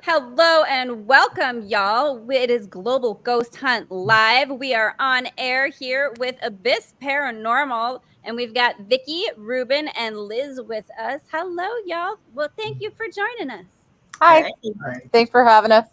Hello and welcome, y'all. It is Global Ghost Hunt Live. We are on air here with Abyss Paranormal, and we've got Vicky, Ruben, and Liz with us. Hello, y'all. Well, thank you for joining us. Hi. Thanks for having us.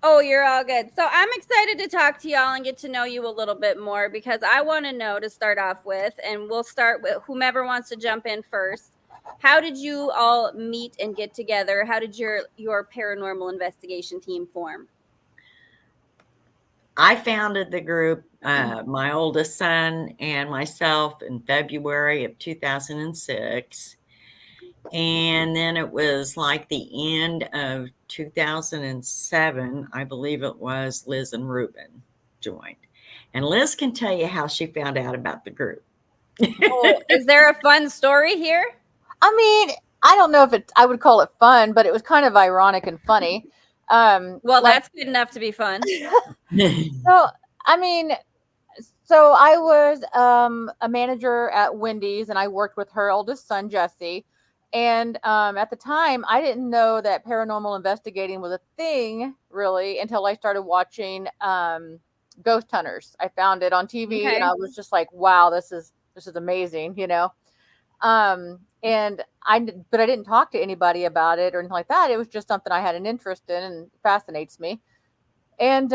Oh, you're all good. So I'm excited to talk to y'all and get to know you a little bit more, because I want to know, to start off with, and we'll start with whomever wants to jump in first. How did you all meet and get together? How did your paranormal investigation team form? I founded the group, my oldest son and myself, in February of 2006. And then it was like the end of 2007, I believe it was, Liz and Ruben joined. And Liz can tell you how she found out about the group. Oh, is there a fun story here? I mean, I don't know if I would call it fun, but it was kind of ironic and funny. Well, that's good enough to be fun. So I was a manager at Wendy's, and I worked with her oldest son, Jesse. And at the time, I didn't know that paranormal investigating was a thing, really, until I started watching Ghost Hunters. I found it on TV, and I was just like, wow, this is amazing, you know? But I didn't talk to anybody about it or anything like that. It was just something I had an interest in and fascinates me. And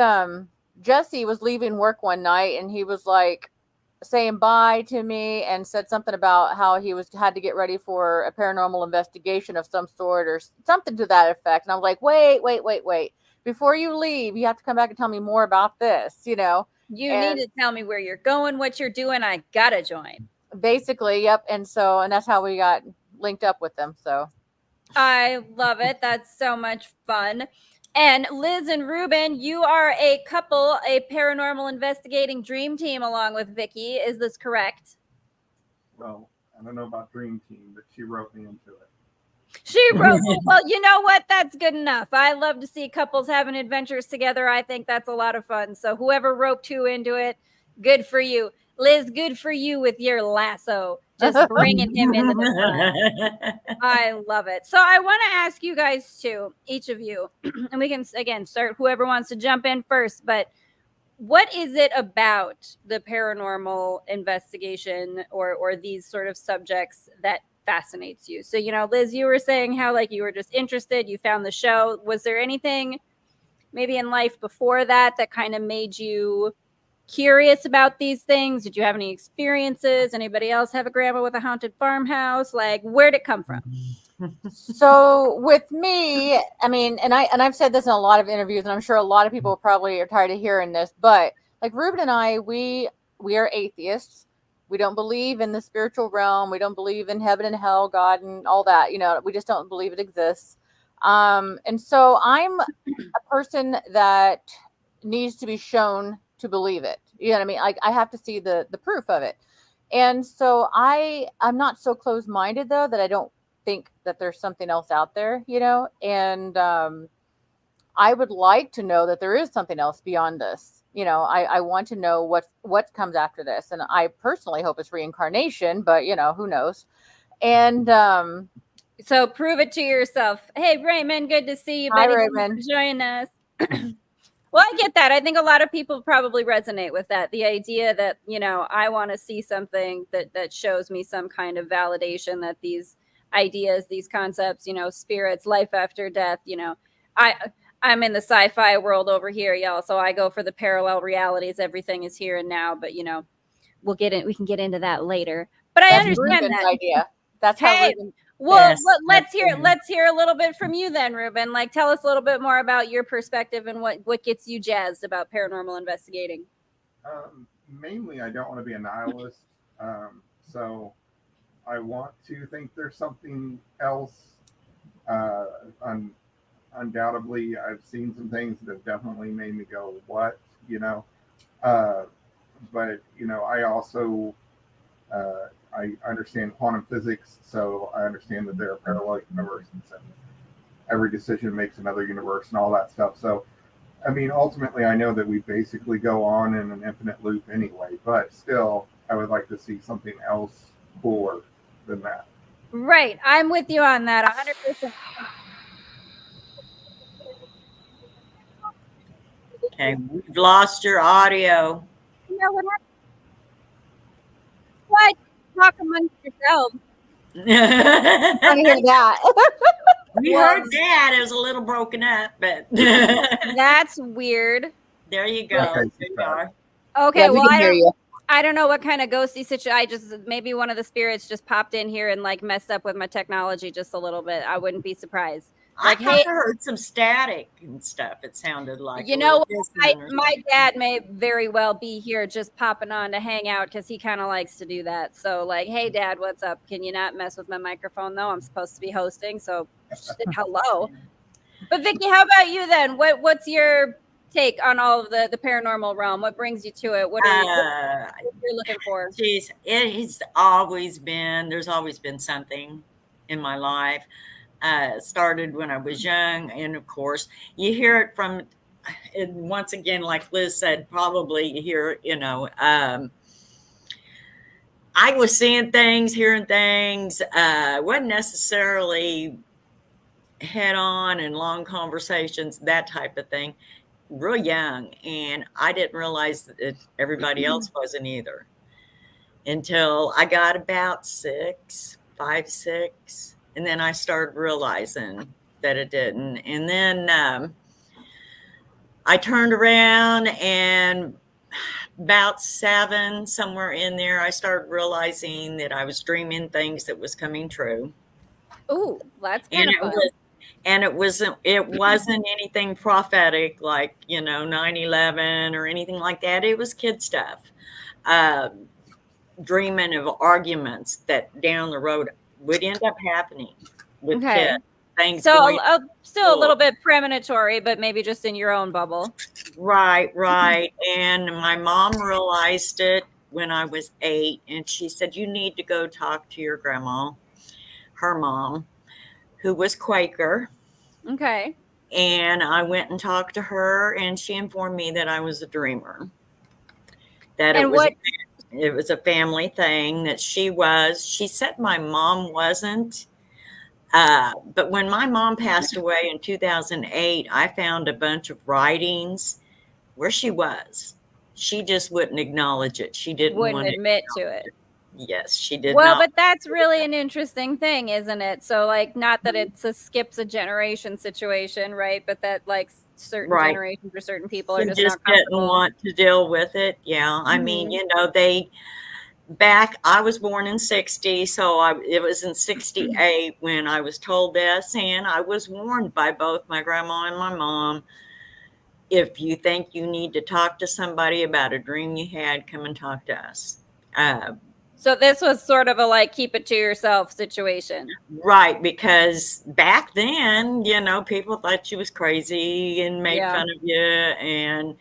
Jesse was leaving work one night, and he was like saying bye to me and said something about how he had to get ready for a paranormal investigation of some sort or something to that effect. And I was like, wait. Before you leave, you have to come back and tell me more about this, you know? You need to tell me where you're going, what you're doing. I gotta join. Basically, yep. And that's how we got linked up with them. So I love it. That's so much fun. And Liz and Ruben, you are a couple, a paranormal investigating dream team along with Vicky. Is this correct? Well, I don't know about dream team, but she wrote me into it. She wrote, well, you know what? That's good enough. I love to see couples having adventures together. I think that's a lot of fun. So whoever roped who into it, good for you. Liz, good for you with your lasso. Just bringing him into the fun. I love it. So I want to ask you guys too, each of you, and we can, again, start whoever wants to jump in first, but what is it about the paranormal investigation or these sort of subjects that fascinates you? So, you know, Liz, you were saying how like you were just interested, you found the show. Was there anything maybe in life before that kind of made you curious about these things? Did you have any experiences? Anybody else have a grandma with a haunted farmhouse? Like, where'd it come from? So with me, I mean, and I've said this in a lot of interviews, and I'm sure a lot of people probably are tired of hearing this, but like Ruben and I, we are atheists. We don't believe in the spiritual realm. We don't believe in heaven and hell, God, and all that. You know, we just don't believe it exists. And so I'm a person that needs to be shown to believe it. You know what I mean? Like I have to see the proof of it. And so I'm not so closed-minded though that I don't think that there's something else out there, you know, and I would like to know that there is something else beyond this. You know, I want to know what comes after this, and I personally hope it's reincarnation, but you know, who knows. And so prove it to yourself. Hey Raymond, good to see you. Hi, Betty, Raymond. thanks for joining us. Well, I get that. I think a lot of people probably resonate with that. The idea that, you know, I want to see something that shows me some kind of validation that these ideas, these concepts, you know, spirits, life after death, you know, I'm in the sci-fi world over here, y'all. So I go for the parallel realities. Everything is here and now, but you know, we can get into that later. But I understand Ruben's that idea. That's how Ruben. Well, Yes, let's hear a little bit from you then, Ruben. Like, tell us a little bit more about your perspective and what gets you jazzed about paranormal investigating. Mainly, I don't want to be a nihilist, so I want to think there's something else. Undoubtedly, I've seen some things that have definitely made me go, "What?" You know, but you know, I also I understand quantum physics, so I understand that there are parallel universes and every decision makes another universe and all that stuff. So, I mean, ultimately, I know that we basically go on in an infinite loop anyway, but still, I would like to see something else cooler than that. Right. I'm with you on that 100%. Okay, we've lost your audio. You know what happened? What? Talk amongst yourselves. We I hear that. heard that. It was a little broken up, but That's weird. there you go. Okay, There you are. Okay, Yeah, we well, can hear you. I don't know what kind of ghosty situation. Maybe one of the spirits just popped in here and like messed up with my technology just a little bit. I wouldn't be surprised. Like, I kind of heard some static and stuff. It sounded like you know, my dad may very well be here just popping on to hang out because he kind of likes to do that. So, like, hey, Dad, what's up? Can you not mess with my microphone though? I'm supposed to be hosting, so hello. But Vicky, how about you then? What's your take on all of the paranormal realm? What brings you to it? What are you looking for? Geez, there's always been something in my life. Started when I was young, and of course, you hear it from. And once again, like Liz said, probably you hear, you know, I was seeing things, hearing things. Wasn't necessarily head on and long conversations, that type of thing. Real young, and I didn't realize that everybody else wasn't either until I got about 5, 6, and then I started realizing that it didn't. And then I turned around, and about 7, somewhere in there, I started realizing that I was dreaming things that was coming true. Ooh, that's kind of fun. And it wasn't anything prophetic like, you know, 9/11 or anything like that. It was kid stuff. Dreaming of arguments that down the road would end up happening with kids. Things so still a little bit premonitory, but maybe just in your own bubble. Right. And my mom realized it when I was 8, and she said, you need to go talk to your grandma, her mom, who was Quaker. Okay. And I went and talked to her, and she informed me that I was a dreamer. That it was a family thing, that she was. She said my mom wasn't. But when my mom passed away in 2008, I found a bunch of writings where she was. She just wouldn't acknowledge it. She didn't wouldn't admit to it. Yes, she did Well, not. but that's really an interesting thing, isn't it? So, like, not that it's a skips a generation situation, right? But that, like, certain Right. generations or certain people She are just just not didn't comfortable. want to deal with it. Yeah. I mean, I was born in 60, so it was in 68 when I was told this, and I was warned by both my grandma and my mom, if you think you need to talk to somebody about a dream you had, come and talk to us. So this was sort of a like keep it to yourself situation. Right, because back then, people thought she was crazy and made Yeah. fun of you. And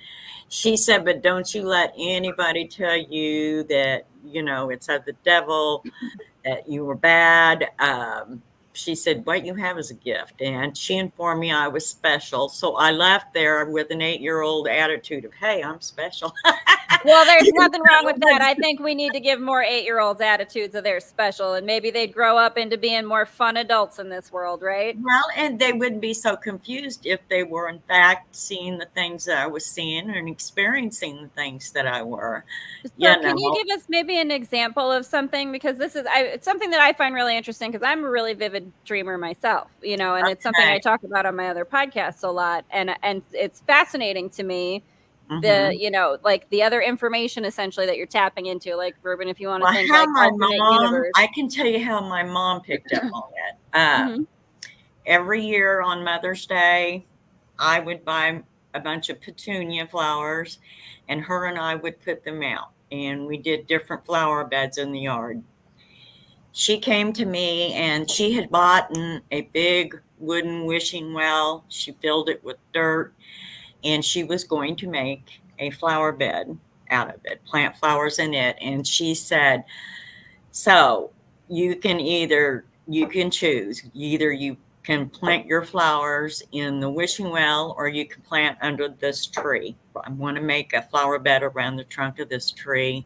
she said, but don't you let anybody tell you that, it's of the devil, that you were bad. She said, what you have is a gift. And she informed me I was special. So I left there with an 8-year-old attitude of, hey, I'm special. Well, there's nothing wrong with that. I think we need to give more 8-year-olds attitudes of they're special, and maybe they'd grow up into being more fun adults in this world, right? Well, and they wouldn't be so confused if they were, in fact, seeing the things that I was seeing and experiencing the things that I were. So can you give us maybe an example of something? Because it's something that I find really interesting because I'm a really vivid dreamer myself, and it's something I talk about on my other podcasts a lot. And it's fascinating to me, like the other information essentially that you're tapping into, like Ruben, if you want to think like alternate universe. I can tell you how my mom picked up on it. Every year on Mother's Day, I would buy a bunch of petunia flowers, and her and I would put them out, and we did different flower beds in the yard. She came to me, and she had bought a big wooden wishing well. She filled it with dirt, and she was going to make a flower bed out of it, plant flowers in it. And she said, so you can choose. Either you can plant your flowers in the wishing well, or you can plant under this tree. I want to make a flower bed around the trunk of this tree.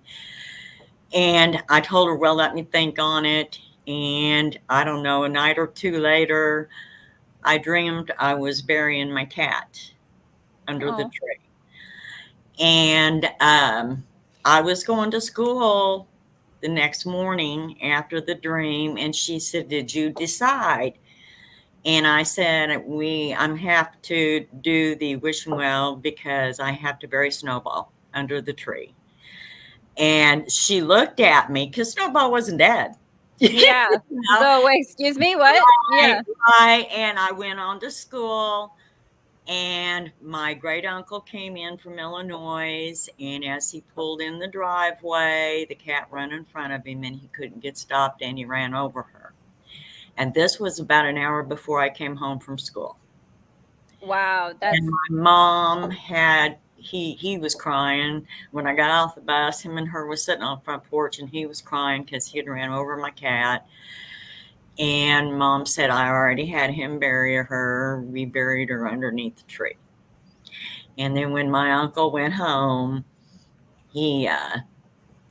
And I told her, well, let me think on it. And I don't know, a night or two later, I dreamed I was burying my cat under the tree. And I was going to school the next morning after the dream, and she said, did you decide? And I said, I'm have to do the wishing well because I have to bury Snowball under the tree. And she looked at me because Snowball wasn't dead. Yeah. So wait, excuse me, what? Yeah. Right. And I went on to school, and my great uncle came in from Illinois, and as he pulled in the driveway, the cat ran in front of him, and he couldn't get stopped, and he ran over her. And this was about an hour before I came home from school. Wow. And my mom he was crying. When I got off the bus, him and her was sitting on the front porch, and he was crying because he had ran over my cat. And Mom said, I already had him bury her. We buried her underneath the tree. And then when my uncle went home, he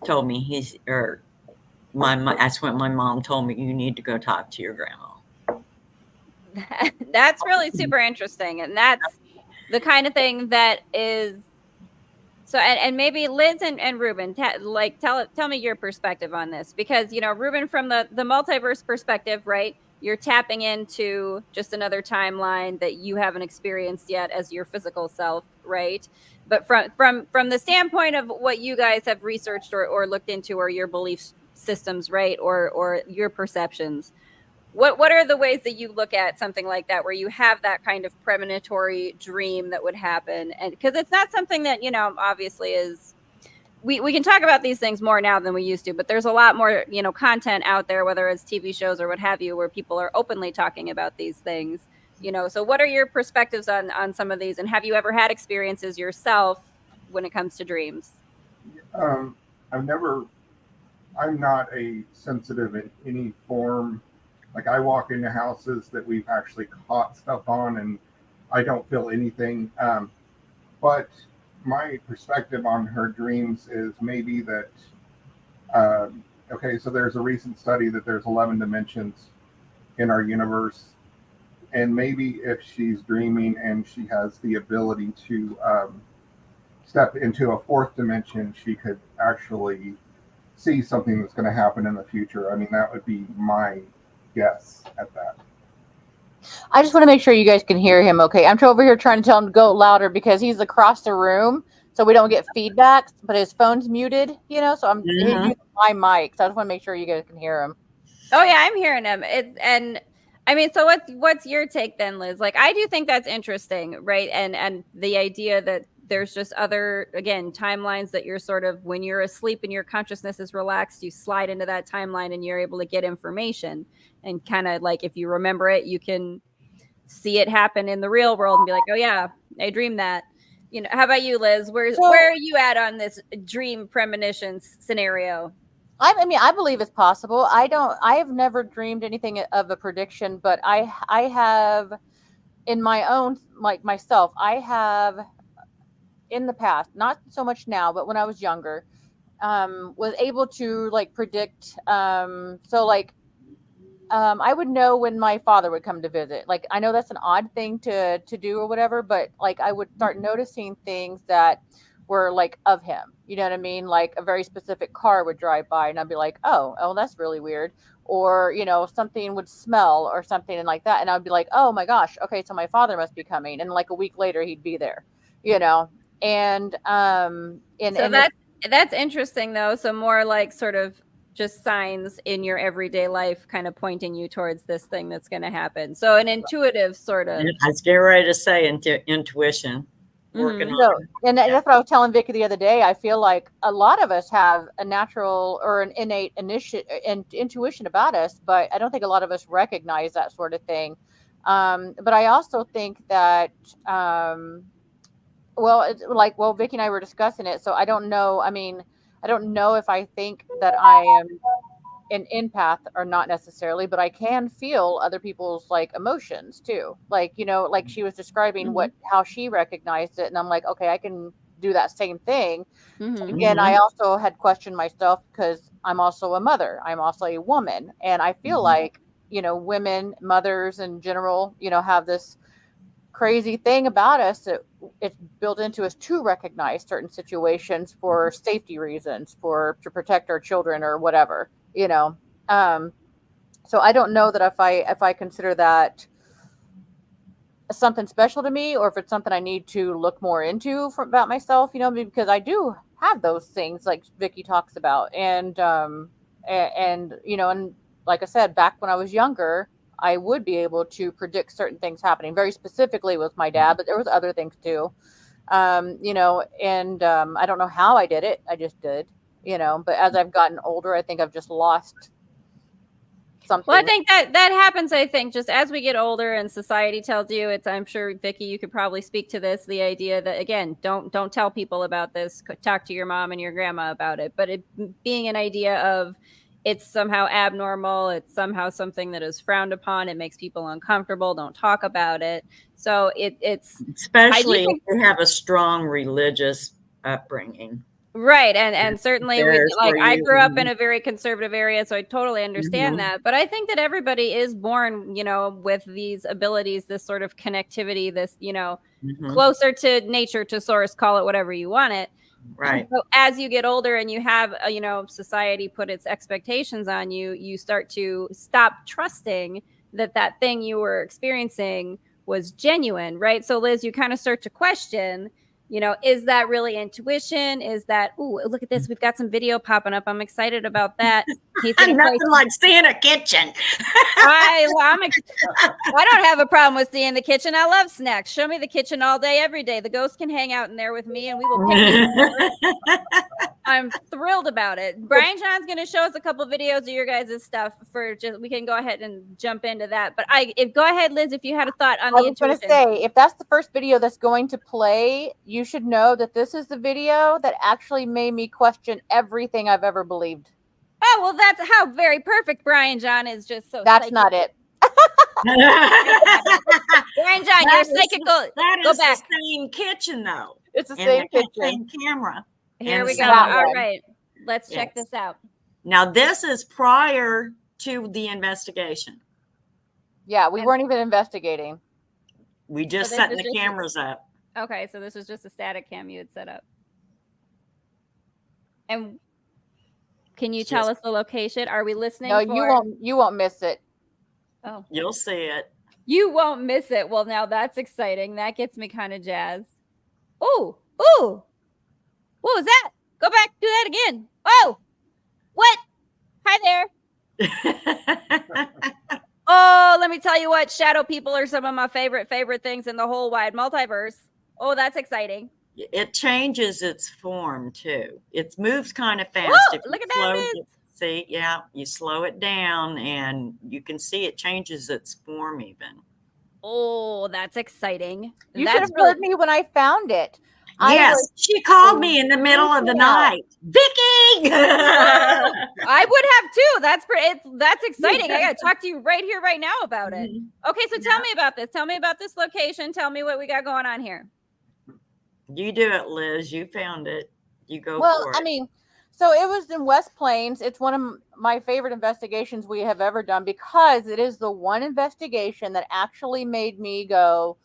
told me that's when my mom told me, you need to go talk to your grandma. That's really super interesting. And that's the kind of thing that is so, and maybe Liz and Ruben, tell me your perspective on this, because, Ruben, from the multiverse perspective, right? You're tapping into just another timeline that you haven't experienced yet as your physical self, right? But from the standpoint of what you guys have researched or looked into, or your belief systems, right? Or your perceptions, what are the ways that you look at something like that, where you have that kind of premonitory dream that would happen? And because it's not something that, obviously is, we can talk about these things more now than we used to, but there's a lot more, content out there, whether it's TV shows or what have you, where people are openly talking about these things, so what are your perspectives on some of these, and have you ever had experiences yourself when it comes to dreams? I'm not a sensitive in any form. Like, I walk into houses that we've actually caught stuff on, and I don't feel anything. But my perspective on her dreams is maybe that, okay, so there's a recent study that there's 11 dimensions in our universe. And maybe if she's dreaming and she has the ability to step into a fourth dimension, she could actually see something that's going to happen in the future. I mean, that would be my guess at that. I just want to make sure you guys can hear him okay. I'm over here trying to tell him to go louder because he's across the room, so we don't get feedback, but his phone's muted, so I'm using my mic, so I just want to make sure you guys can hear him. Oh yeah, I'm hearing him. And I mean, so what's your take then, Liz? Like, I do think that's interesting, right? And the idea that there's just other, again, timelines that you're sort of, when you're asleep and your consciousness is relaxed, you slide into that timeline and you're able to get information, and kind of like, if you remember it, you can see it happen in the real world and be like, oh yeah, I dreamed that. How about you, Liz? Where are you at on this dream premonitions scenario? I mean, I believe it's possible. I have never dreamed anything of a prediction, but I have, in my own, like myself, I have in the past, not so much now, but when I was younger, was able to like predict. I would know when my father would come to visit. Like, I know that's an odd thing to do or whatever, but like I would start noticing things that were like of him. You know what I mean? Like a very specific car would drive by and I'd be like, oh, that's really weird. Or, something would smell or something and like that. And I'd be like, oh my gosh, okay, so my father must be coming. And like a week later he'd be there, And that's interesting though. So more like sort of just signs in your everyday life kind of pointing you towards this thing that's going to happen. So an intuitive sort of. I was getting ready to say intuition. Working on and that's what I was telling Vicky the other day. I feel like a lot of us have a natural or an innate intuition about us, but I don't think a lot of us recognize that sort of thing. But I also think that, Vicky and I were discussing it, so I don't know. I mean, I don't know if I think that I am an empath or not necessarily, but I can feel other people's like emotions too. Like, like she was describing how she recognized it. And I'm like, okay, I can do that same thing. Again, I also had questioned myself because I'm also a mother. I'm also a woman. And I feel like, women, mothers in general, have this crazy thing about us that it's built into us to recognize certain situations for safety reasons, to protect our children or whatever. So I don't know that if I consider that something special to me, or if it's something I need to look more into about myself, because I do have those things like Vicky talks about. And like I said, back when I was younger, I would be able to predict certain things happening very specifically with my dad, but there was other things too. I don't know how I did it. I just did, but as I've gotten older, I think I've just lost something. Well, I think that happens, I think, just as we get older and society tells you, I'm sure, Vicky, you could probably speak to this, the idea that, again, don't tell people about this, talk to your mom and your grandma about it, but it being an idea of it's somehow abnormal, it's somehow something that is frowned upon, it makes people uncomfortable, don't talk about it. So it's especially if you have a strong religious upbringing. Right. And certainly I grew up in a very conservative area, so I totally understand that. But I think that everybody is born, with these abilities, this sort of connectivity, this, closer to nature, to source, call it whatever you want it. Right. So as you get older and you have, society put its expectations on you, you start to stop trusting that thing you were experiencing was genuine. Right. So Liz, you kind of start to question, is that really intuition? Is that, ooh, look at this. We've got some video popping up. I'm excited about that. Nothing like seeing a kitchen. I don't have a problem with seeing the kitchen. I love snacks. Show me the kitchen all day, every day. The ghost can hang out in there with me and we will pick I'm thrilled about it. Brian John's going to show us a couple videos of your guys' stuff we can go ahead and jump into that. But go ahead, Liz, if you had a thought on the intuition. I was going to say, if that's the first video that's going to play, you should know that this is the video that actually made me question everything I've ever believed. Oh, well, that's how very perfect Brian John is. Just so that's psychic. Not it. Brian John, you're psychical. That is the same kitchen, though. It's the same kitchen. Same camera. Here we go. All right. Let's check this out. Now, this is prior to the investigation. Yeah, we weren't even investigating. We just set the cameras up. Okay, so this was just a static cam you had set up. And Can you tell us the location? Are we listening? No, you won't miss it. Oh, You'll see it. you won't miss it. Well, now that's exciting. That gets me kind of jazzed. Oh, what was that? Go back, do that again. Oh, what? Hi there. Oh, let me tell you what, shadow people are some of my favorite things in the whole wide multiverse. Oh, that's exciting. It changes its form too. It moves kind of fast. Whoa, look at that. See, yeah, you slow it down and you can see it changes its form even. Oh, that's exciting. You should have heard me when I found it. Yes, she called me in the middle of the night. Vicky! I would have too. That's exciting. I got to talk to you right here, right now about it. Okay, so tell me about this. Tell me about this location. Tell me what we got going on here. You do it, Liz. You found it. You go for it. I mean, so it was in West Plains. It's one of my favorite investigations we have ever done because it is the one investigation that actually made me go,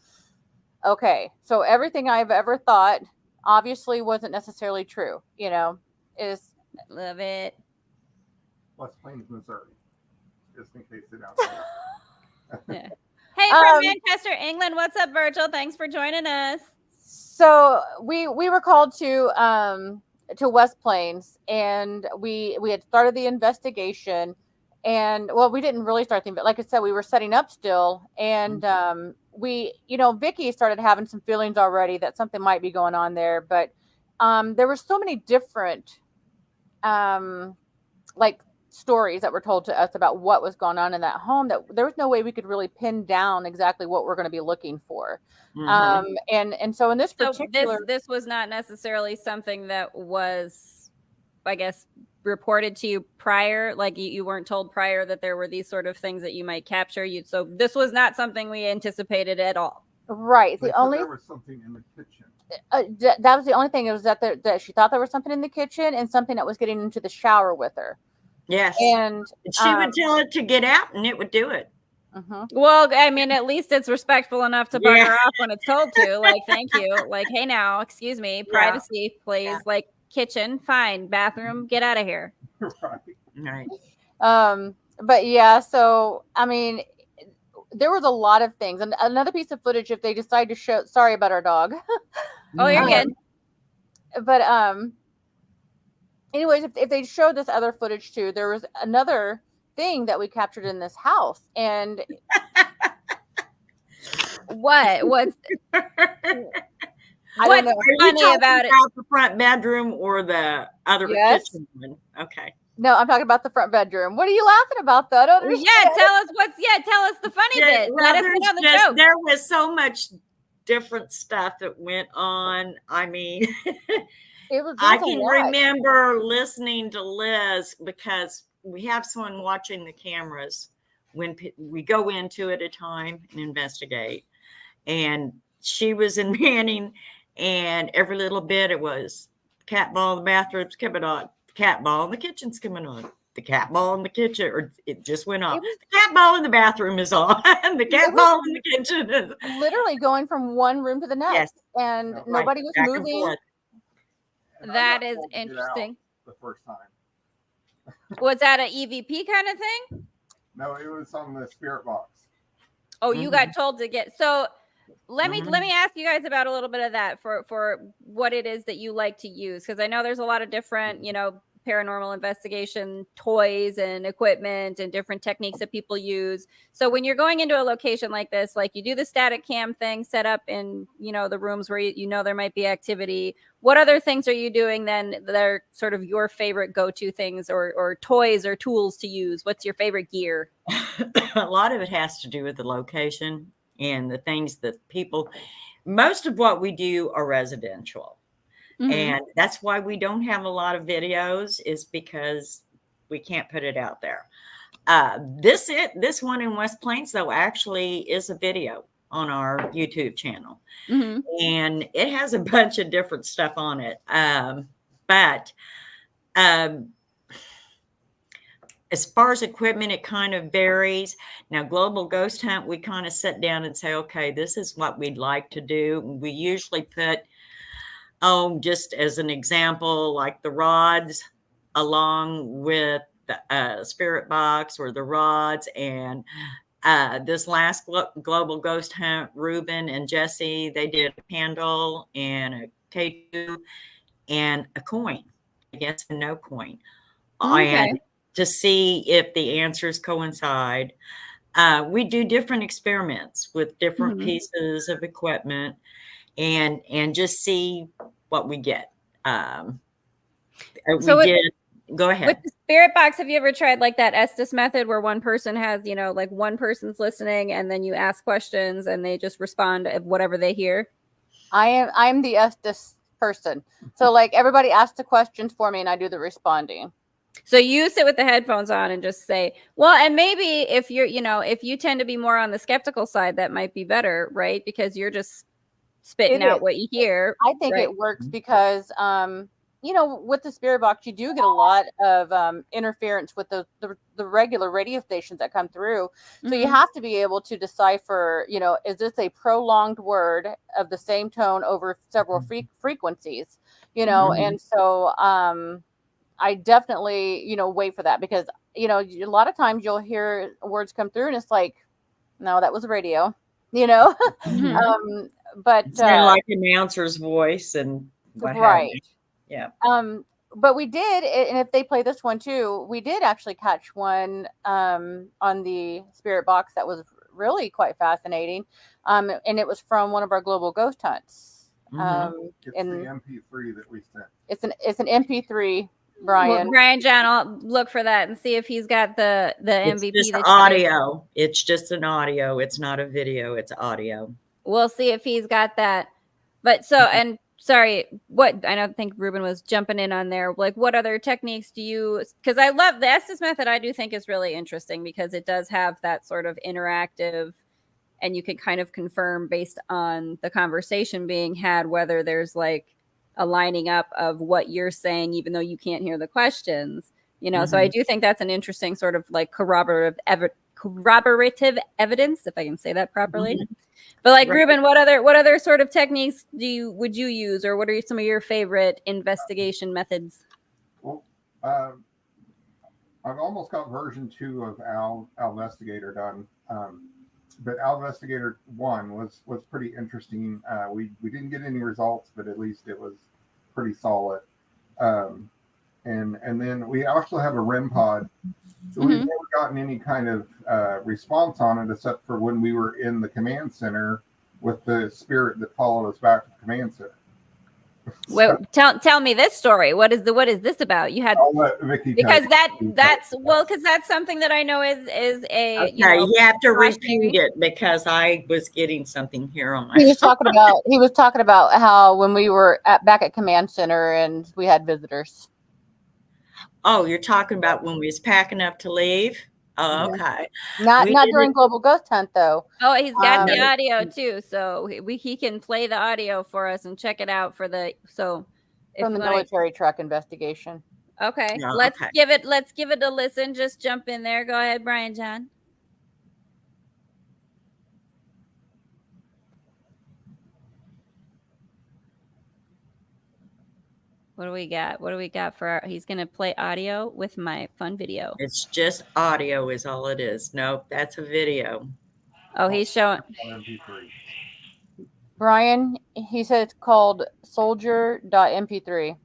okay, so everything I've ever thought obviously wasn't necessarily true, is. Love it. West Plains, Missouri. Just in case it out there. Yeah. Hey, from Manchester, England. What's up, Virgil? Thanks for joining us. So we were called to West Plains, and we had started the investigation, and well, we didn't really start the, but like I said, we were setting up still, and Vicky started having some feelings already that something might be going on there, but there were so many different like stories that were told to us about what was going on in that home that there was no way we could really pin down exactly what we're going to be looking for. And so in this particular, this was not necessarily something that was, I guess, reported to you prior, like you weren't told prior that there were these sort of things that you might capture. So this was not something we anticipated at all. Right. There was something in the kitchen. That was the only thing. It was that she thought there was something in the kitchen and something that was getting into the shower with her. Yes. And she would tell it to get out and it would do it. Well, I mean, at least it's respectful enough to bugger off when it's told to. Like, thank you. Like, hey, now, excuse me, privacy, please. Yeah. Like, kitchen, fine. Bathroom, get out of here. Right. But yeah, so I mean, there was a lot of things, and another piece of footage. If they decide to show, sorry about our dog. Oh, you're good. But anyways, if they showed this other footage too, there was another thing that we captured in this house, and what's funny about it? About the front bedroom or the other kitchen one? Okay. No, I'm talking about the front bedroom. What are you laughing about, though? I don't understand. Tell us the funny bit. Let us in on the joke. There was so much different stuff that went on. I mean, I can remember listening to Liz because we have someone watching the cameras when we go into it at a time and investigate. And she was in Manning, and every little bit it was cat ball in the bathroom's coming on, cat ball in the kitchen's coming on, the cat ball in the kitchen, or it just went off. The cat ball in the bathroom is on, the cat ball in the kitchen is literally going from one room to the next, and nobody was moving. That is interesting. The first time. Was that an EVP kind of thing? No, it was on the spirit box. Oh, you got told to get. So let me ask you guys about a little bit of that for what it is that you like to use, because I know there's a lot of different, paranormal investigation toys and equipment and different techniques that people use. So when you're going into a location like this, like you do the static cam thing set up in, the rooms where there might be activity. What other things are you doing then that are sort of your favorite go-to things or toys or tools to use? What's your favorite gear? A lot of it has to do with the location and the things that most of what we do are residential. And that's why we don't have a lot of videos, is because we can't put it out there. This one in West Plains, though, actually is a video on our YouTube channel. And it has a bunch of different stuff on it. But as far as equipment, it kind of varies. Now, Global Ghost Hunt, we kind of sit down and say, okay, this is what we'd like to do. We usually put, just as an example, like the rods along with the spirit box or the rods. And this last global ghost hunt, Ruben and Jesse, they did a candle and a K2 and a coin, I guess, and no coin. Okay. And to see if the answers coincide. We do different experiments with different pieces of equipment and just see what we get. So we did. Go ahead. With the spirit box, have you ever tried like that Estes method where one person has, you know, like one person's listening and then you ask questions and they just respond of whatever they hear? I'm the Estes person. So like everybody asks the questions for me and I do the responding. So you sit with the headphones on and just say, well, and maybe if you're, you know, if you tend to be more on the skeptical side, that might be better, right? Because you're just spitting out what you hear. I think it works because, you know, with the spirit box, you do get a lot of interference with the regular radio stations that come through. So you have to be able to decipher, you know, is this a prolonged word of the same tone over several frequencies, you know? And so, I definitely, you know, wait for that because, you know, a lot of times you'll hear words come through and it's like, no, that was radio, you know? But it's like an announcer's voice and what have you. Yeah. But we did, and if they play this one too, we did actually catch one on the spirit box that was really quite fascinating. And it was from one of our global ghost hunts. It's the MP3 that we sent. It's an MP3. Brian. Well, Brian John, I'll look for that and see if he's got the MVP. It's just audio. It's just an audio. It's not a video. It's audio. We'll see if he's got that. But so, and sorry, what I don't think Ruben was jumping in on there. Like, what other techniques do you? Because I love the Estes method. I do think is really interesting because it does have that sort of interactive, and you can kind of confirm based on the conversation being had whether there's like a lining up of what you're saying, even though you can't hear the questions, you know? So I do think that's an interesting sort of like corroborative evidence, if I can say that properly. But like Ruben, what other sort of techniques would you use, or what are some of your favorite investigation methods? Well, I've almost got version 2 of Al Investigator done. But Al Investigator 1 was pretty interesting. We didn't get any results, but at least it was pretty solid. And then we also have a REM pod. We've never gotten any kind of response on it except for when we were in the command center with the spirit that followed us back to the command center. Well, tell me this story. What is this about? You had because that's something that I know is a okay, you have to repeat it because I was getting something here on my He was talking about how when we were back at command center and we had visitors. Oh, you're talking about when we was packing up to leave? Oh, okay. Not during Global Ghost Hunt though. Oh, he's got the audio too, so he can play the audio for us and check it out from the military truck investigation. Okay, let's give it a listen. Just jump in there. Go ahead, Brian John. What do we got? For he's going to play audio with my fun video. It's just audio is all it is. Nope, that's a video. Oh, he's showing. Brian, he said it's called soldier.mp3.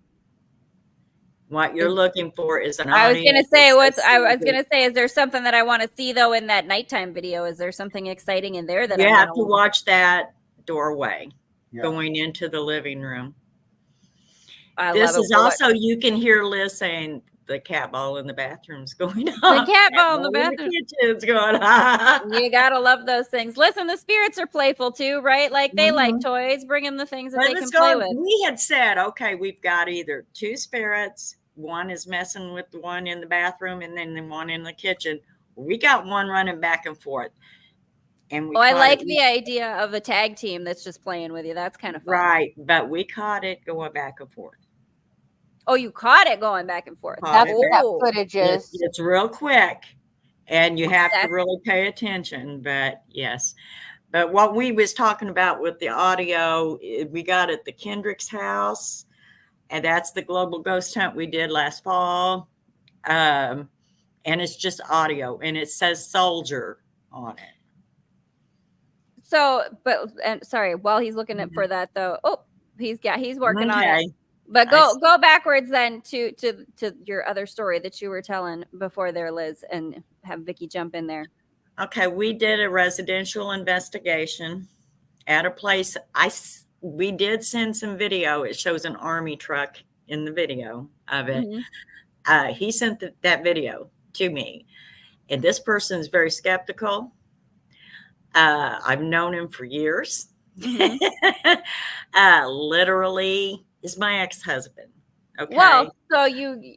What you're looking for is an audio. I was going to say, is there something that I want to see though in that nighttime video? Is there something exciting in there that you have to watch that doorway going into the living room? This is also, you can hear Liz saying the cat ball in the bathroom's going on. The cat ball in the bathroom. The kitchen's going on. You gotta love those things. Listen, the spirits are playful too, right? Like they like toys. Bring them the things that they can play with. We had said, okay, we've got either 2 spirits. One is messing with the one in the bathroom, and then the one in the kitchen. We got one running back and forth. And I like the idea of a tag team that's just playing with you. That's kind of fun. Right, but we caught it going back and forth. Oh, you caught it going back and forth. That's what that footage is. It's real quick, and you have to really pay attention. But yes, but what we was talking about with the audio, we got at the Kendrick's house, And that's the global ghost hunt we did last fall. And it's just audio, and it says soldier on it. So, and sorry, while he's looking at for that though, he's working on it. But go backwards then to your other story that you were telling before there, Liz, and have Vicky jump in there. Okay, we did a residential investigation at a place. We did send some video. It shows an army truck in the video of it. Mm-hmm. He sent that video to me, and this person is very skeptical. I've known him for years. Mm-hmm. Literally is my ex-husband. Okay. Well, so you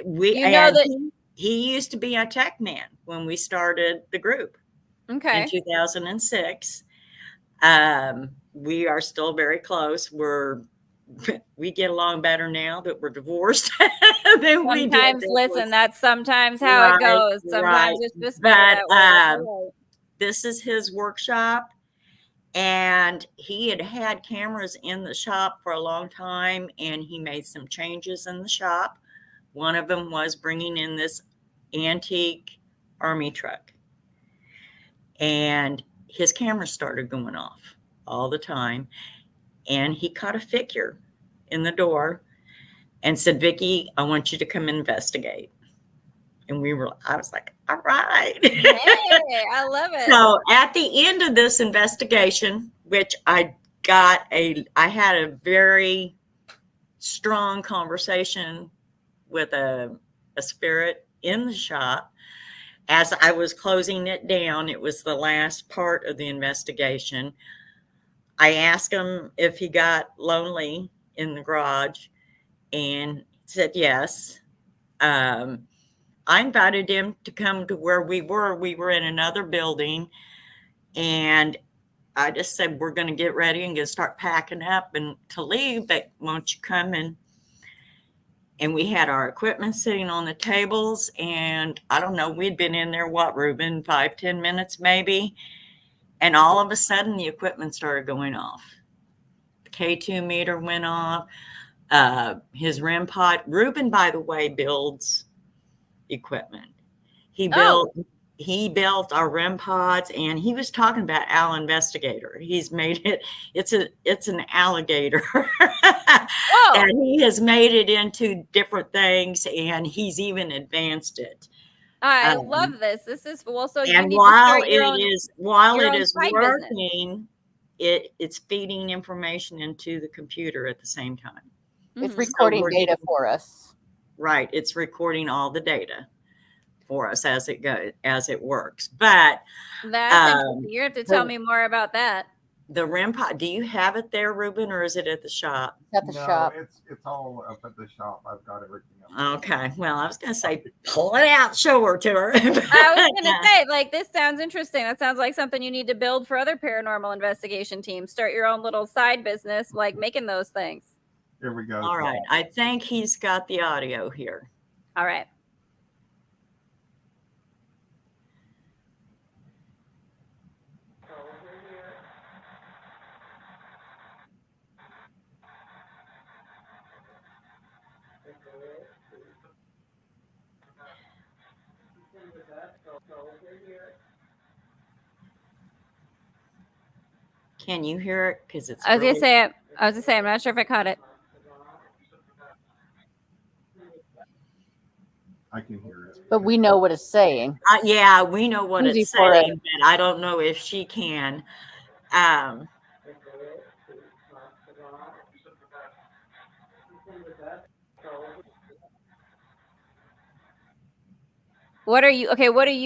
know that he used to be a tech man when we started the group. Okay. In 2006. We are still very close. We get along better now that we're divorced than we did. Sometimes, listen, that's sometimes how it goes. Sometimes it's just better that way. This is his workshop, and he had cameras in the shop for a long time, and he made some changes in the shop. One of them was bringing in this antique army truck, and his camera started going off all the time, and he caught a figure in the door and said, "Vicky, I want you to come investigate." And I was like, all right. Hey, I love it. So at the end of this investigation, which I had a very strong conversation with a spirit in the shop. As I was closing it down, it was the last part of the investigation. I asked him if he got lonely in the garage, and he said yes. I invited him to come to where we were. We were in another building, and I just said, we're going to get ready and going to start packing up and to leave, but won't you come in? And we had our equipment sitting on the tables, and I don't know, we'd been in there, Ruben, 5-10 minutes maybe. And all of a sudden the equipment started going off. The K2 meter went off. His REM pod, Ruben, by the way, builds equipment. He built our REM pods, and he was talking about Al Investigator. He's made it's an alligator. And he has made it into different things, and he's even advanced it. I love this. This is so you and need while to start it is working, it's feeding information into the computer at the same time. It's recording data for us. Right. It's recording all the data for us as it works. But that's interesting. You have to tell me more about that. The REM pod, do you have it there, Ruben, or is it at the shop? At the shop. It's all up at the shop. I've got everything up. Okay. Well, I was going to say, pull it out, show her to her. I was going to say, like, this sounds interesting. That sounds like something you need to build for other paranormal investigation teams. Start your own little side business, like making those things. Here we go. All right. I think he's got the audio here. All right. Can you hear it? Because it's. I was gonna say, I'm not sure if I caught it. I can hear it. But we know what it's saying. Yeah, we know what it's saying, but I don't know if she can. What are you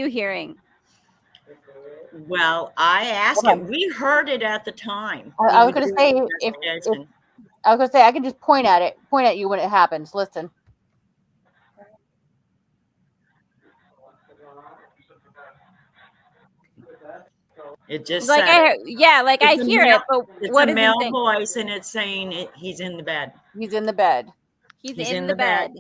hearing? Well, I asked him. We heard it at the time. I was going to say, I was going to say, I can just point at you when it happens. Listen. It just like I hear it, but it's what a is male voice, and it's saying he's in the bed. He's in the bed. He's in the bed.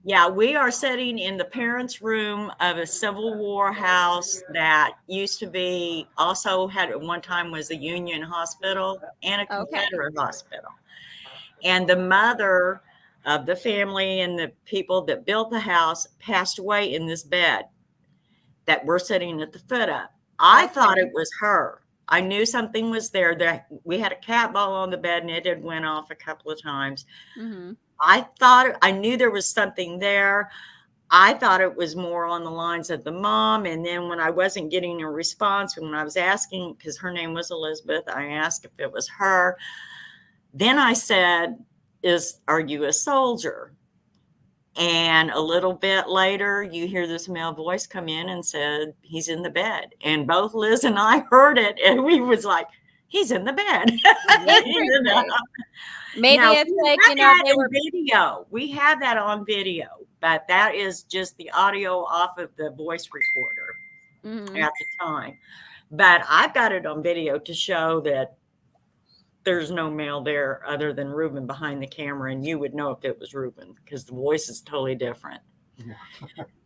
Yeah, we are sitting in the parents' room of a Civil War house that used to be also had at one time was a Union hospital and a Confederate hospital. And the mother of the family and the people that built the house passed away in this bed that we're sitting at the foot of. I thought it was her. I knew something was there. That we had a cat ball on the bed and it had went off a couple of times. Mm-hmm. I knew there was something there. I thought it was more on the lines of the mom. And then when I wasn't getting a response, when I was asking, because her name was Elizabeth, I asked if it was her. Then I said, are you a soldier? And a little bit later, you hear this male voice come in and said, he's in the bed. And both Liz and I heard it. And we was like, he's in the bed. You know? Maybe now, it's like, you know, they were video. We have that on video, but that is just the audio off of the voice recorder at the time. But I've got it on video to show that there's no male there other than Ruben behind the camera, and you would know if it was Ruben because the voice is totally different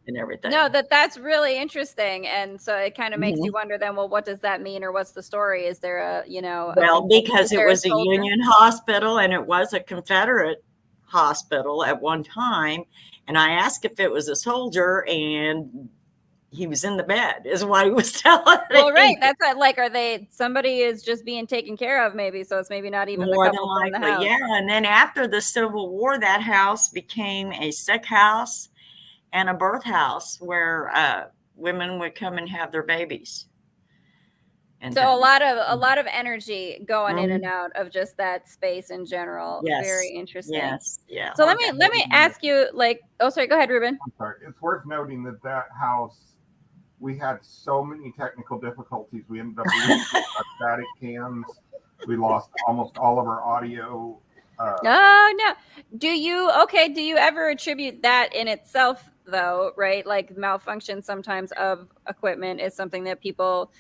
and everything. No, that's really interesting, and so it kind of makes you wonder then, well, what does that mean, or what's the story? Is there a, you know, well, because it was a Union hospital and it was a Confederate hospital at one time, and I asked if it was a soldier, and he was in the bed is what he was telling me. Well, right. That's what, like, somebody is just being taken care of maybe. So it's maybe not even more the than couple in the likely. house. Yeah. And then after the Civil War, that house became a sick house and a birth house where women would come and have their babies. And so a lot of energy going in and out of just that space in general. Yes. Very interesting. Yes. Yeah. So let me ask you, like, oh, sorry, go ahead, Ruben. I'm sorry. It's worth noting that house, we had so many technical difficulties. We ended up losing our static cams. We lost almost all of our audio. Oh, no. Do you ever attribute that in itself, though, right? Like malfunction sometimes of equipment is something that people,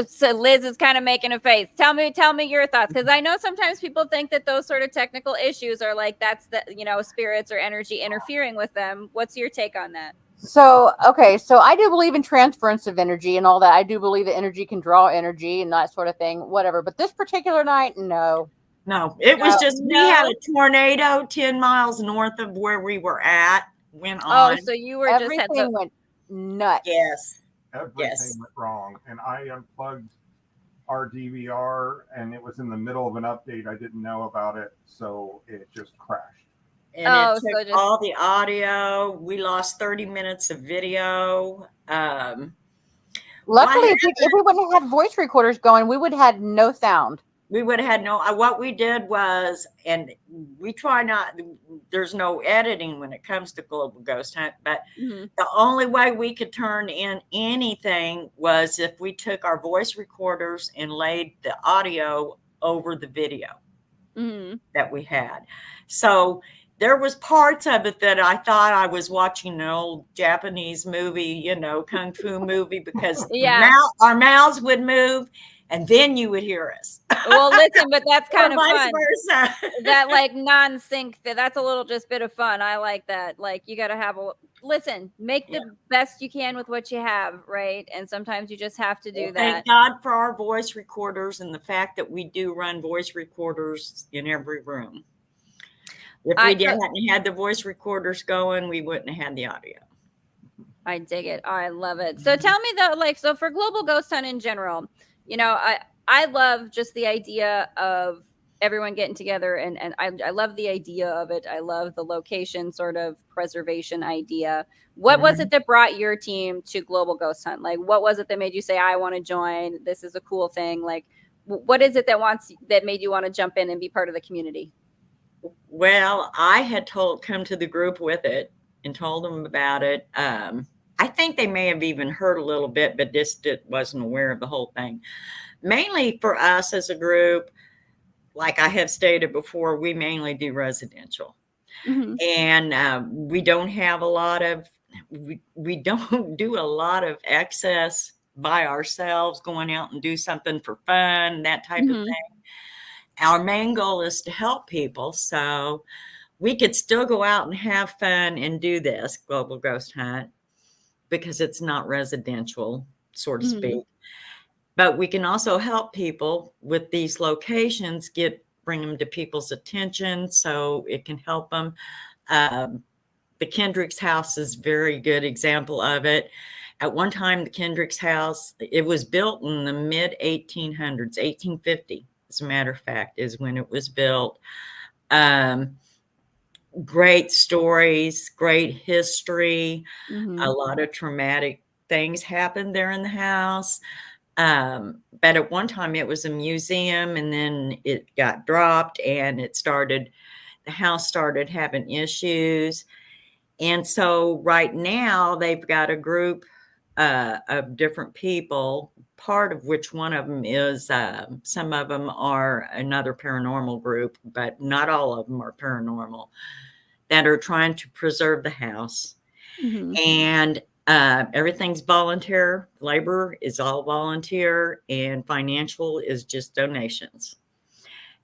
so Liz is kind of making a face. Tell me your thoughts. Because I know sometimes people think that those sort of technical issues are like, that's the, you know, spirits or energy interfering with them. What's your take on that? So, okay. So I do believe in transference of energy and all that. I do believe that energy can draw energy and that sort of thing, whatever. But this particular night, no. No, it was just, we had a tornado 10 miles north of where we were at, went on. Oh, so you were everything went nuts. Yes. Everything went wrong. And I unplugged our DVR and it was in the middle of an update. I didn't know about it. So it just crashed. And it took all the audio. We lost 30 minutes of video. Luckily, if we wouldn't have had voice recorders going, we would have had no sound. We would have had no, what we did was, and we try not, there's no editing when it comes to Global Ghost Hunt, but the only way we could turn in anything was if we took our voice recorders and laid the audio over the video that we had. So there was parts of it that I thought I was watching an old Japanese movie, you know, kung fu movie, because our mouths would move and then you would hear us. Well, listen, but that's kind of vice fun. Versa. That like non-sync, that's a little just bit of fun. I like that. Like you got to have make the best you can with what you have, right? And sometimes you just have to do that. Thank God for our voice recorders and the fact that we do run voice recorders in every room. If we hadn't had the voice recorders going, we wouldn't have had the audio. I dig it. I love it. So tell me though, like, so for Global Ghost Hunt in general, you know, I love just the idea of everyone getting together and I love the idea of it. I love the location sort of preservation idea. What was it that brought your team to Global Ghost Hunt? Like, what was it that made you say, I want to join? This is a cool thing. Like, what is it that made you want to jump in and be part of the community? Well, I had come to the group with it and told them about it. I think they may have even heard a little bit, but just wasn't aware of the whole thing. Mainly for us as a group, like I have stated before, we mainly do residential. And we don't have a lot of, we don't do a lot of excess by ourselves, going out and do something for fun, that type of thing. Our main goal is to help people. So we could still go out and have fun and do this Global Ghost Hunt because it's not residential, so to speak. But we can also help people with these locations, bring them to people's attention so it can help them The Kendricks house is a very good example of it. At one time, the Kendricks house, it was built in the mid 1800s, 1850, as a matter of fact, is when it was built. Great stories, great history, a lot of traumatic things happened there in the house. But at one time it was a museum, and then it got dropped, and the house started having issues. And so right now they've got a group of different people, part of which one of them is, some of them are another paranormal group, but not all of them are paranormal, that are trying to preserve the house. And everything's volunteer. Labor is all volunteer, and financial is just donations.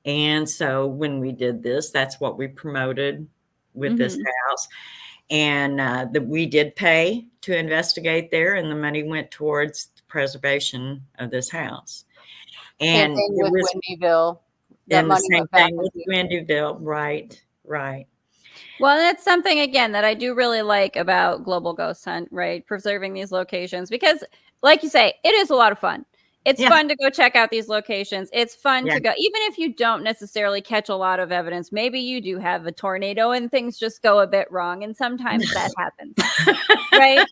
And so when we did this, that's what we promoted with this house. And we did pay to investigate there, and the money went towards the preservation of this house. And Same thing with Windyville. And the same thing with Windyville. Right. Well, that's something, again, that I do really like about Global Ghost Hunt, right? Preserving these locations, because like you say, it is a lot of fun. It's fun to go check out these locations. It's fun to go, even if you don't necessarily catch a lot of evidence. Maybe you do have a tornado and things just go a bit wrong, and sometimes that happens, right?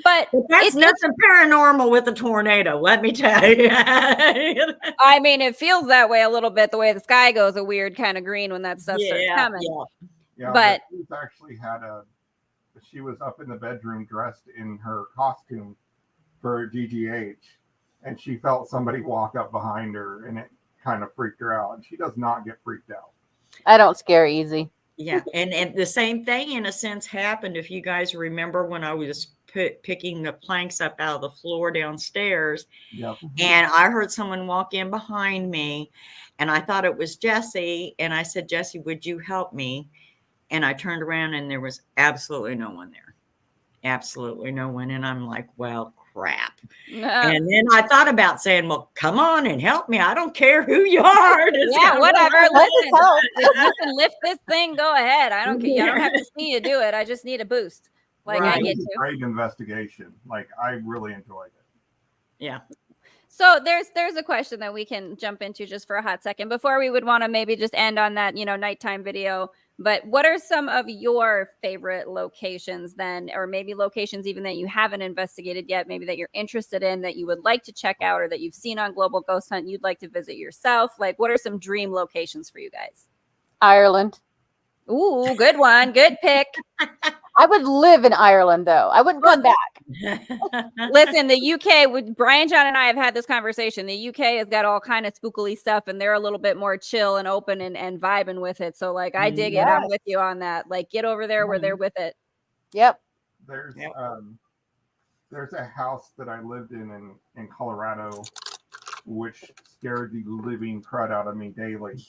But that's nothing paranormal with a tornado, let me tell you. I mean, it feels that way a little bit, the way the sky goes a weird kind of green when that stuff starts coming. Yeah, but she's actually she was up in the bedroom dressed in her costume for GGH, and she felt somebody walk up behind her, and it kind of freaked her out. And she does not get freaked out. I don't scare easy. Yeah, and the same thing in a sense happened, if you guys remember, when I was picking the planks up out of the floor downstairs. And I heard someone walk in behind me, and I thought it was Jesse, and I said, Jesse, would you help me? And I turned around, and there was absolutely no one there. Absolutely no one. And I'm like, well, crap. And then I thought about saying, well, come on and help me. I don't care who you are. Yeah, whatever. Listen, lift this thing. Go ahead. I don't care. I don't have to see you do it. I just need a boost. Like, I get you. Great investigation. Like, I really enjoyed it. Yeah. So there's a question that we can jump into just for a hot second before we would want to maybe just end on that, nighttime video. But what are some of your favorite locations then, or maybe locations even that you haven't investigated yet, maybe that you're interested in, that you would like to check out, or that you've seen on Global Ghost Hunt you'd like to visit yourself? Like, what are some dream locations for you guys? Ireland. Ooh, good one. Good pick. I would live in Ireland, though. I wouldn't come back. Listen, the UK, with Brian, John, and I have had this conversation. The UK has got all kind of spookily stuff, and they're a little bit more chill and open and vibing with it. So, like, I dig it. I'm with you on that. Like, get over there where they're with it. Yep. There's a house that I lived in Colorado, which scared the living crud out of me daily.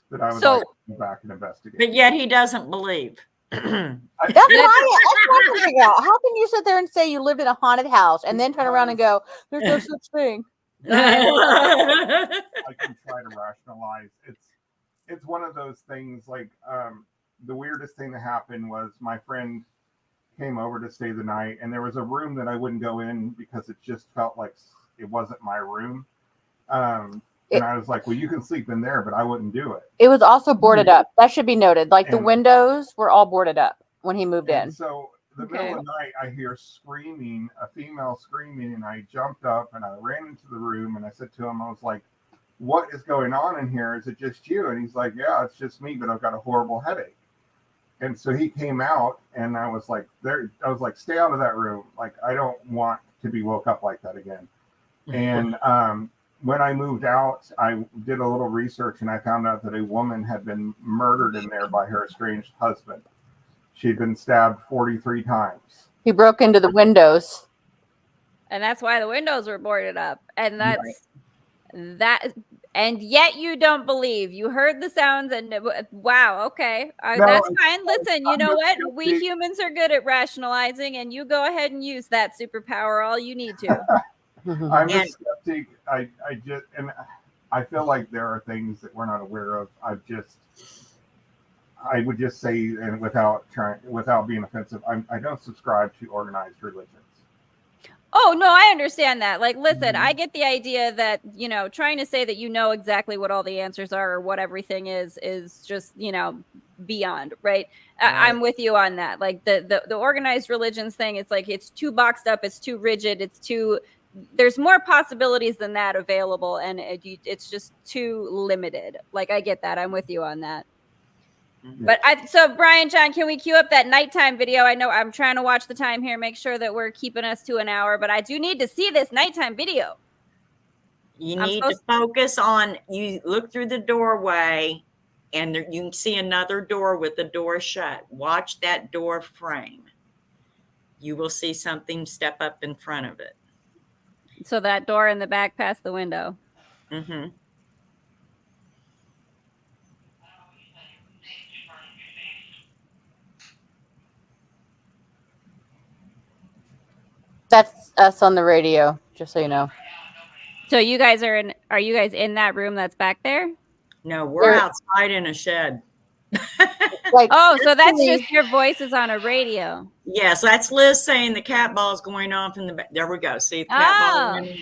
That I would like to go back and investigate. But yet he doesn't believe. That's what I figure out. How can you sit there and say you lived in a haunted house and then turn around and go, there's no such thing? I can try to rationalize. It's one of those things, like, the weirdest thing that happened was my friend came over to stay the night, and there was a room that I wouldn't go in because it just felt like it wasn't my room. And I was like, well, you can sleep in there, but I wouldn't do it. It was also boarded up. That should be noted. Like, the windows were all boarded up when he moved in. So the middle of the night, I hear screaming, a female screaming, and I jumped up and I ran into the room, and I said to him, I was like, what is going on in here? Is it just you? And he's like, yeah, it's just me, but I've got a horrible headache. And so he came out, and I was like, stay out of that room. Like, I don't want to be woke up like that again. And when I moved out, I did a little research, and I found out that a woman had been murdered in there by her estranged husband. She'd been stabbed 43 times. He broke into the windows. And that's why the windows were boarded up. And that. And yet you don't believe. You heard the sounds, and wow, okay. That's fine. Listen, you know what? We humans are good at rationalizing, and you go ahead and use that superpower all you need to. I'm a skeptic. I I would just say, and without being offensive, I don't subscribe to organized religions. Oh, no, I understand that. Like, listen, Mm-hmm. I get the idea that, trying to say that exactly what all the answers are or what everything is just, beyond, right? Right. I'm with you on that. Like the organized religions thing, it's like it's too boxed up, it's too rigid, there's more possibilities than that available, and it's just too limited. Like, I get that. I'm with you on that. But so Brian, John, can we cue up that nighttime video? I know I'm trying to watch the time here, make sure that we're keeping us to an hour, but I do need to see this nighttime video. You need to focus on, you look through the doorway and you can see another door with the door shut. Watch that door frame. You will see something step up in front of it. So that door in the back past the window. Mm-hmm. That's us on the radio, just so you know. So are you guys in that room that's back there? No, we're outside in a shed. So that's just your voices on a radio. Yes, that's Liz saying the cat ball is going off in the back. There we go. See the cat ball.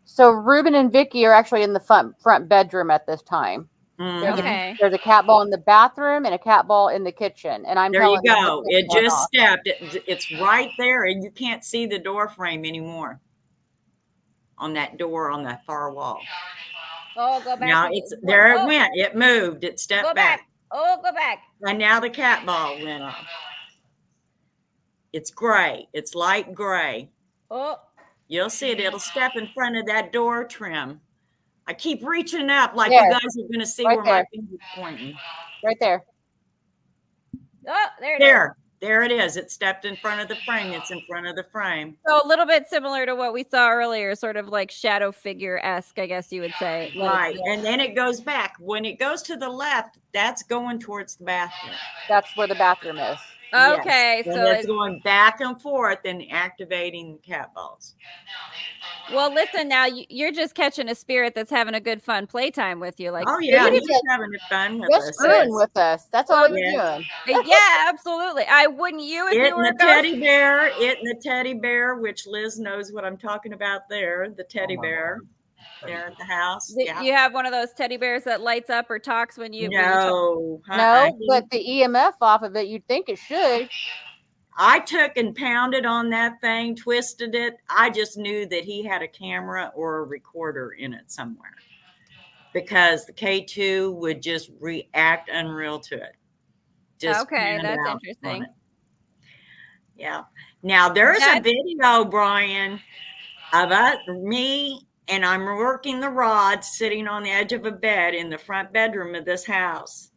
So Ruben and Vicky are actually in the front bedroom at this time. Mm-hmm. Okay. There's a cat ball in the bathroom and a cat ball in the kitchen. And I'm there telling you go. It just off. stepped. It's right there, and you can't see the door frame anymore on that door on that far wall. Oh, go back. Now there it went. It moved. It stepped back. Oh, go back. And now the cat ball went off. It's gray. It's light gray. Oh. You'll see it. It'll step in front of that door trim. I keep reaching up like you guys are going to see where my finger's pointing. Right there. Oh, there it is. There it is. It stepped in front of the frame. It's in front of the frame. So a little bit similar to what we saw earlier, sort of like shadow figure-esque, I guess you would say. Right. And then it goes back. When it goes to the left, that's going towards the bathroom. That's where the bathroom is. Okay. Yes. So it's going back and forth and activating the cat balls. Well, listen, now you're just catching a spirit that's having a good fun playtime with you. Like, oh yeah, he's having fun with us. Screwing with us. That's all you're doing. Yeah, absolutely. I wouldn't you if you were the teddy bear. It and the teddy bear, which Liz knows what I'm talking about there. The teddy bear there at the house. You have one of those teddy bears that lights up or talks when you. No, but the EMF off of it, you'd think it should. I took and pounded on that thing, twisted it. I just knew that he had a camera or a recorder in it somewhere because the K2 would just react unreal to it. Okay, that's interesting. Yeah. Now there's a video, Brian, of me, and I'm working the rod sitting on the edge of a bed in the front bedroom of this house.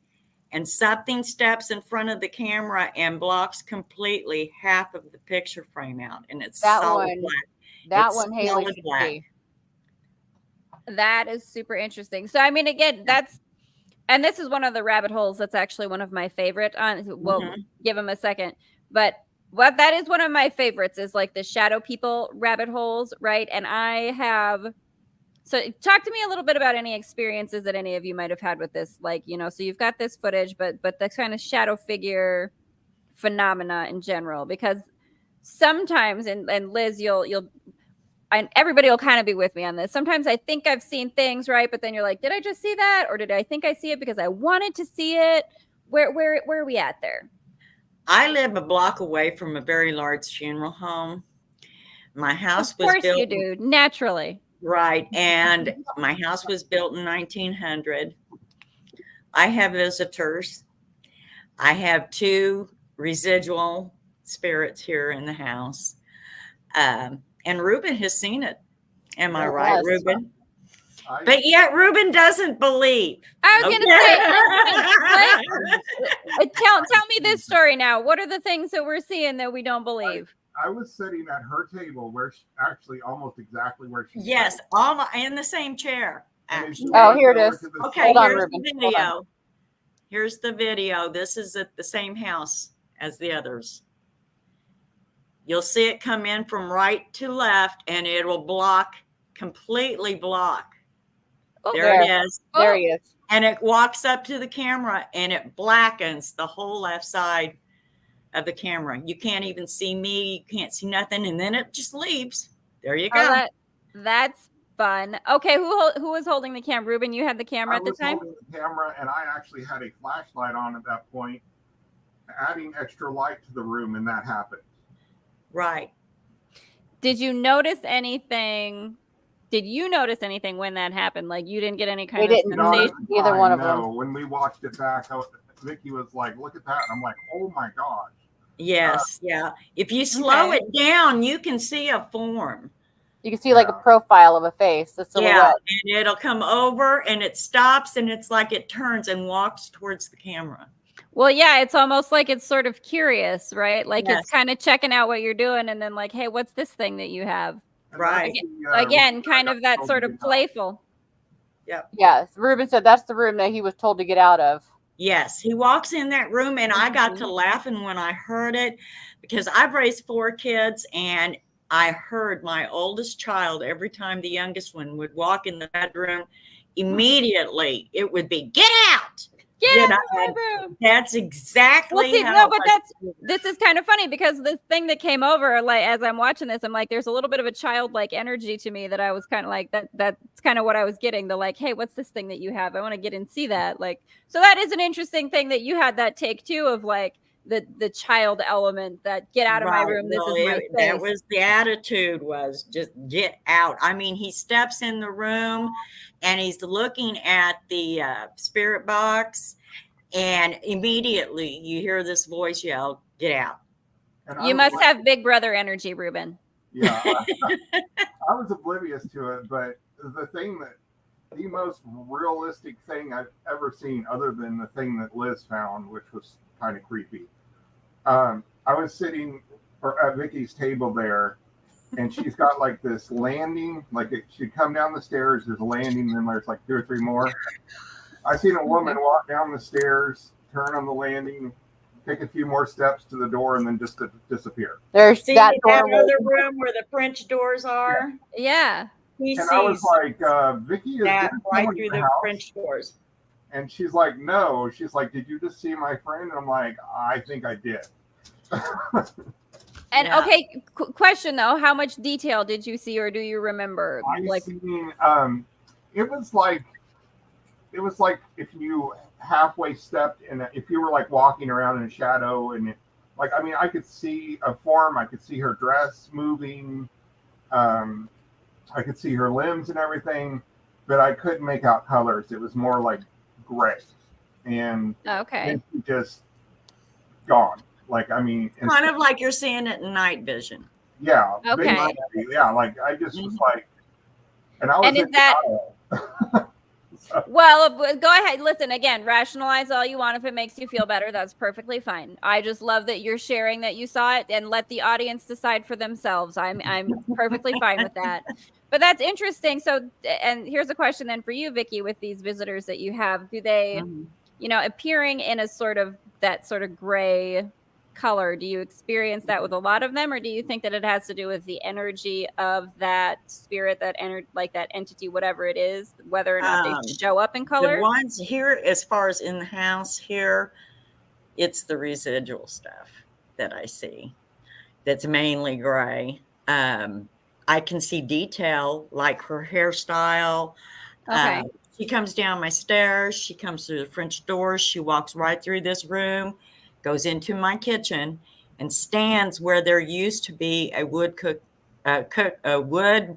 And something steps in front of the camera and blocks completely half of the picture frame out. And it's solid black. That one, Haleigh, black. That is super interesting. So, I mean, again, this is one of the rabbit holes that's actually one of my favorite. We'll give him a second. But that is one of my favorites is like the shadow people rabbit holes, right? And so talk to me a little bit about any experiences that any of you might have had with this. Like, so you've got this footage, but the kind of shadow figure phenomena in general, because sometimes, and Liz, and everybody will kind of be with me on this. Sometimes I think I've seen things, right? But then you're like, did I just see that? Or did I think I see it because I wanted to see it? Where are we at there? I live a block away from a very large funeral home. My house was built. Of course you do, naturally. Right. And my house was built in 1900. I have visitors. I have 2 residual spirits here in the house. And Ruben has seen it. Am I right, Ruben? But yet Ruben doesn't believe. I was going to say, tell me this story now. What are the things that we're seeing that we don't believe? I was sitting at her table where actually almost exactly where she Yes, almost in the same chair. Actually. Oh, here it is. Okay, here's the video. Here's the video. This is at the same house as the others. You'll see it come in from right to left, and it will completely block. Oh, there it is. There he is. and it walks up to the camera and it blackens the whole left side of the camera. You can't even see me. You can't see nothing. And then it just leaves. There you go. Oh, that's fun. Okay, who was holding the camera? Ruben, you had the camera at the time? I was holding the camera, and I actually had a flashlight on at that point, adding extra light to the room, and that happened. Right. Did you notice anything? Did you notice anything when that happened? Like you didn't get any kind of sensation? Either one of them. When we watched it back, Vicky was like, "Look at that!" And I'm like, "Oh my gosh!" Yes, yeah. If you slow it down, you can see a form. You can see like a profile of a face, a silhouette. Yeah, and it'll come over and it stops and it's like it turns and walks towards the camera. Well, yeah, it's almost like it's sort of curious, right? Like it's kind of checking out what you're doing and then like, hey, what's this thing that you have? Right. Again, kind of that sort of playful. Yep. Yes. Ruben said that's the room that he was told to get out of. Yes, he walks in that room and I got to laughing when I heard it because I've raised 4 kids and I heard my oldest child, every time the youngest one would walk in the bedroom, immediately it would be, get out. Get out of my room. That's exactly how. This is kind of funny because this thing that came over, like as I'm watching this, I'm like, there's a little bit of a childlike energy to me that I was kind of like that's kind of what I was getting. The like, hey, what's this thing that you have? I want to get and see that. Like, so that is an interesting thing that you had that take too of like the child element that get out of my room. This is my space. That was the attitude, was just get out. I mean, he steps in the room and he's looking at the spirit box and immediately you hear this voice yell, get out. You must have big brother energy, Ruben. Yeah, I was oblivious to it, but the most realistic thing I've ever seen, other than the thing that Liz found, which was kind of creepy. I was sitting at Vicky's table there, and she's got like this landing, like she'd come down the stairs, there's a landing, and then there's like 2 or 3 more. I seen a woman walk down the stairs, turn on the landing, take a few more steps to the door, and then just disappear. There's that other room where the French doors are. Yeah. And I was like, Vicky is right through the French doors. And she's like, no. She's like, did you just see my friend? And I'm like, I think I did. And okay, question though, how much detail did you see, or do you remember? It was like if you halfway stepped in, if you were like walking around in a shadow, and I could see a form, I could see her dress moving, I could see her limbs and everything, but I couldn't make out colors. It was more like gray, and then she just gone. Kind of like you're seeing it in night vision. Yeah. Okay. Yeah. Like I just was like, and I was. And is that? Well, go ahead. Listen, again, rationalize all you want. If it makes you feel better, that's perfectly fine. I just love that you're sharing that you saw it, and let the audience decide for themselves. I'm perfectly fine with that. But that's interesting. So, and here's a question then for you, Vicky, with these visitors that you have, do they, appearing in a sort of gray color, do you experience that with a lot of them, or do you think that it has to do with the energy of that spirit, that entity, whatever it is, whether or not they show up in color? The ones here, as far as in the house here, it's the residual stuff that I see that's mainly gray. I can see detail, like her hairstyle. Okay. She comes down my stairs, she comes through the French doors, she walks right through this room, goes into my kitchen, and stands where there used to be a wood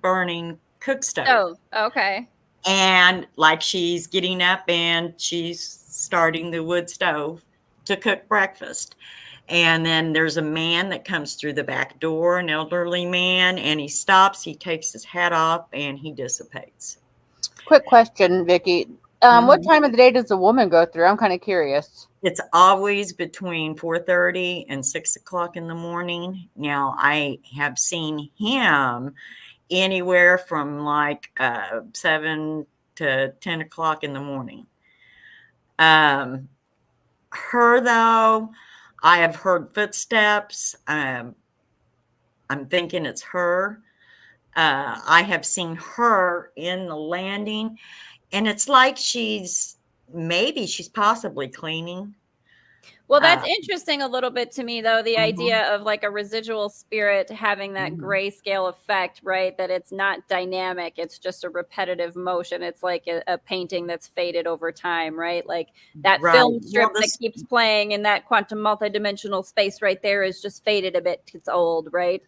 burning cook stove. Oh, okay. And like she's getting up and she's starting the wood stove to cook breakfast. And then there's a man that comes through the back door, an elderly man, and he stops, he takes his hat off, and he dissipates. Quick question, Vicky. What time of the day does the woman go through? I'm kind of curious. It's always between 4:30 and 6 o'clock in the morning. Now, I have seen him anywhere from like 7 to 10 o'clock in the morning. Her, though, I have heard footsteps. I'm thinking it's her. I have seen her in the landing, and it's like she's maybe she's possibly cleaning. Well, that's interesting a little bit to me, though, the Mhm. idea of like a residual spirit having that grayscale effect, right? That it's not dynamic, it's just a repetitive motion. It's like a painting that's faded over time, right? Like that Right. film strip Well, that keeps playing in that quantum multidimensional space right there is just faded a bit. It's old, right?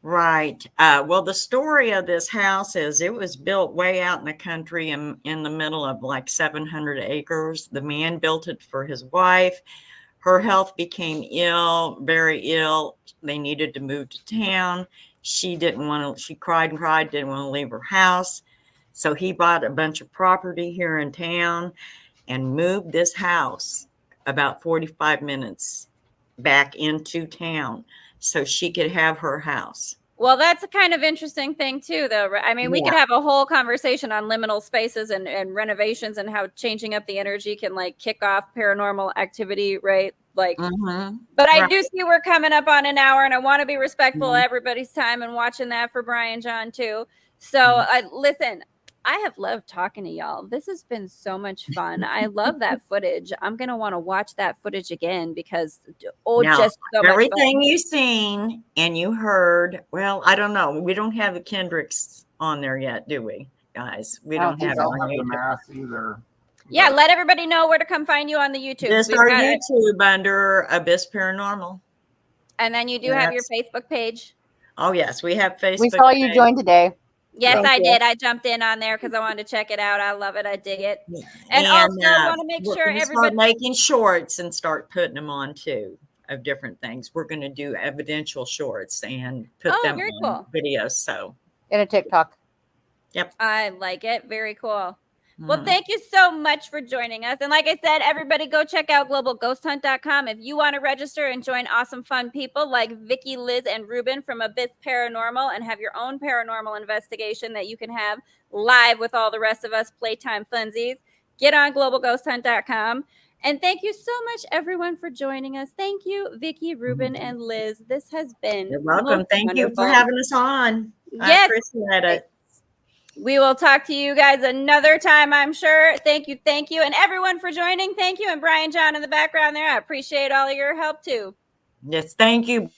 Right. Well, the story of this house is it was built way out in the country in the middle of like 700 acres. The man built it for his wife. Her health became ill, very ill. They needed to move to town. She didn't want to, she cried and cried, didn't want to leave her house. So he bought a bunch of property here in town and moved this house about 45 minutes back into town so she could have her house. Well, that's a kind of interesting thing too, though. I mean, we could have a whole conversation on liminal spaces and renovations and how changing up the energy can like kick off paranormal activity, right? Like, but I do see we're coming up on an hour, and I want to be respectful of everybody's time and watching that for Brian John too. So, listen, I have loved talking to y'all. This has been so much fun. I love that footage. I'm gonna want to watch that footage again because Now, just so much everything fun. you've seen and you heard, well, I don't know. We don't have the Kendricks on there yet, do we, guys? We don't have I don't have it the on YouTube. mass either. Yeah, let everybody know where to come find you on the YouTube. Just our YouTube under Abyss Paranormal. And then you do have your Facebook page. Oh, yes, we have Facebook. We saw you join today. Yes, I did. I jumped in on there because I wanted to check it out. I love it. I dig it. And also want to make sure everybody start making shorts and start putting them on too of different things. We're going to do evidential shorts and put them on videos. So in a TikTok. Yep. I like it. Very cool. Well, thank you so much for joining us. And like I said, everybody go check out globalghosthunt.com if you want to register and join awesome, fun people like Vicky, Liz, and Ruben from Abyss Paranormal and have your own paranormal investigation that you can have live with all the rest of us playtime funsies. Get on globalghosthunt.com. And thank you so much, everyone, for joining us. Thank you, Vicky, Ruben, and Liz. This has been You're welcome. Thank you for having us on. Yes. I appreciate it. We will talk to you guys another time, I'm sure. Thank you. Thank you. And everyone for joining. Thank you. And Brian John in the background there. I appreciate all of your help too. Yes, thank you.